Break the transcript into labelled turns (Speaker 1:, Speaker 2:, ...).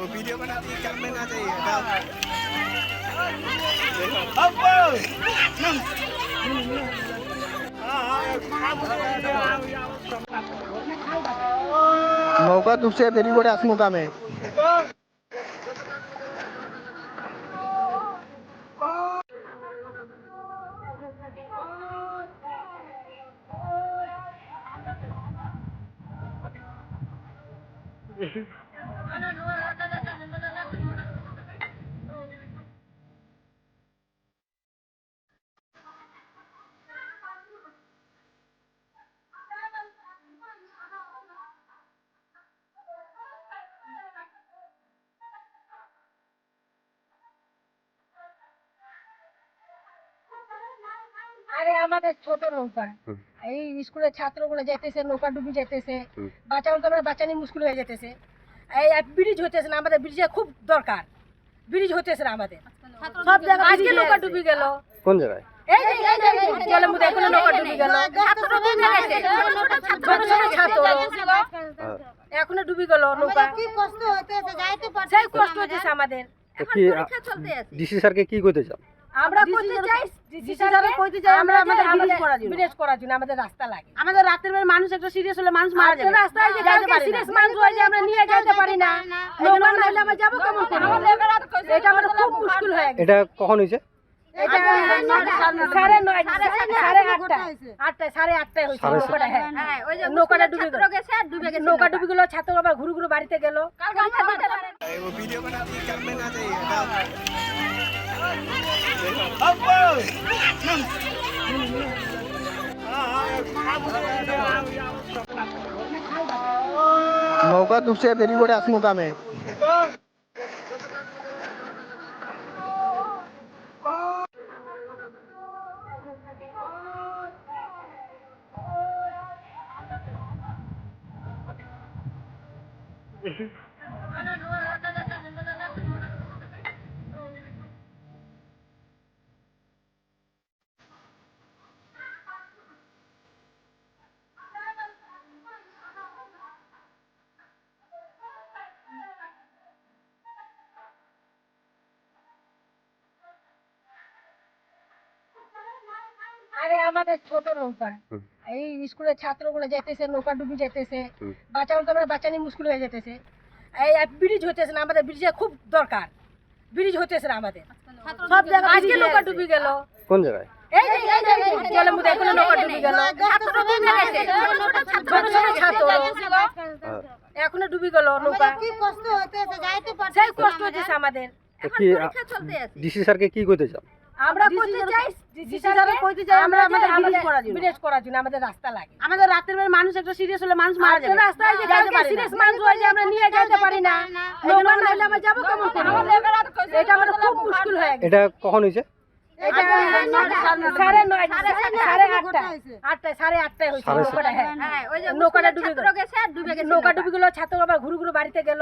Speaker 1: वो वीडियो बनाती है, कल में ना चाहिए নৌকা তুলছে দেরি করে আসবো কামে
Speaker 2: আরে আমাদের ছোট নৌকা এই স্কুলের ছাত্রগুলো যেতেছে, নৌকা ডুবি যেতেছে, বাঁচানো তো আমরা বাঁচানি মুশকিল হয়ে যেতেছে। এই ব্রিজ হতেছে না, আমাদের ব্রিজের খুব দরকার, ব্রিজ হতেছে না আমাদের সব জায়গায়। আজকে নৌকা ডুবি গেল
Speaker 1: কোন জায়গায়?
Speaker 2: এই জলের মধ্যে এখন নৌকা ডুবি গেল, এখনো ডুবি গেল নৌকা।
Speaker 3: কি কষ্ট হইতেছে, যাইতে পারছি
Speaker 2: সেই কষ্ট হচ্ছে আমাদের।
Speaker 1: কি ডিসি স্যারকে কি করতে চান?
Speaker 2: আমরা করতে চাই ডিসি স্যারকে কইতে চাই আমরা আমাদের ব্রিজ করার জন্য আমাদের রাস্তা লাগে।
Speaker 3: আমাদের রাতের বেলা মানুষ একটা সিরিয়াস হলে মানুষ মারা যাবে,
Speaker 2: রাস্তায় যে যাইতে সিরিয়াস মানুষ হয় যে আমরা নিয়ে যেতে পারি না, নৌকা নাইলে আমরা যাব কেমন করে? এটা আমাদের খুব মুশকিল হয়ে গেছে।
Speaker 1: এটা কখন হয়েছে?
Speaker 2: এটা 9:30 8:30 হয়েছে নৌকাটা। হ্যাঁ ওই যে নৌকাটা ডুবে গেছে, নৌকা ডুবে গেল, ছাত্র আবার ঘুরে ঘুরে বাড়িতে গেল।
Speaker 1: वो वीडियो बनाती है, कल में ना चाहिए নৌকা তুলছে দেরি করে আসবো কামে
Speaker 2: আরে আমাদের ছোট নৌকা এই স্কুলের ছাত্রগুলো যেতেছে, নৌকা ডুবি যেতেছে, বাঁচানো তো আমরা বাঁচানি মুশকিল হয়ে যেতেছে। এই ব্রিজ হতেছে না, আমাদের ব্রিজের খুব দরকার, ব্রিজ হতেছে না আমাদের সব জায়গায়। আজকে নৌকা ডুবি গেল
Speaker 1: কোন জায়গায়?
Speaker 2: এই জলের মধ্যে এখন নৌকা ডুবি গেল, ছাত্র এখনো ডুবি গেল নৌকা।
Speaker 3: কি কষ্ট হইতেছে, যাইতে পারছি
Speaker 2: সেই কষ্ট হচ্ছে আমাদের।
Speaker 1: কি ডিসি স্যারকে কি করতে চান?
Speaker 2: আমরা করতে চাই ডিসি স্যারকে কইতে চাই আমরা আমাদের ব্রিজ করার জন্য আমাদের রাস্তা লাগে।
Speaker 3: আমাদের রাতের বেলা মানুষ একটা সিরিয়াস হলে মানুষ মারা যাবে,
Speaker 2: রাস্তায় যে যাইতে সিরিয়াস মানুষ হয় যে আমরা নিয়ে যেতে পারি না, নৌকা নাইলে আমরা যাব কেমন করে? এটা আমাদের খুব মুশকিল হয়ে গেছে।
Speaker 1: এটা কখন হয়েছে?
Speaker 2: এটা 9:30 8:30 হয়েছে নৌকাটা। হ্যাঁ ওই যে নৌকাটা ডুবে গেছে, নৌকা ডুবে গেল, ছাত্র আবার ঘুরে ঘুরে বাড়িতে গেল।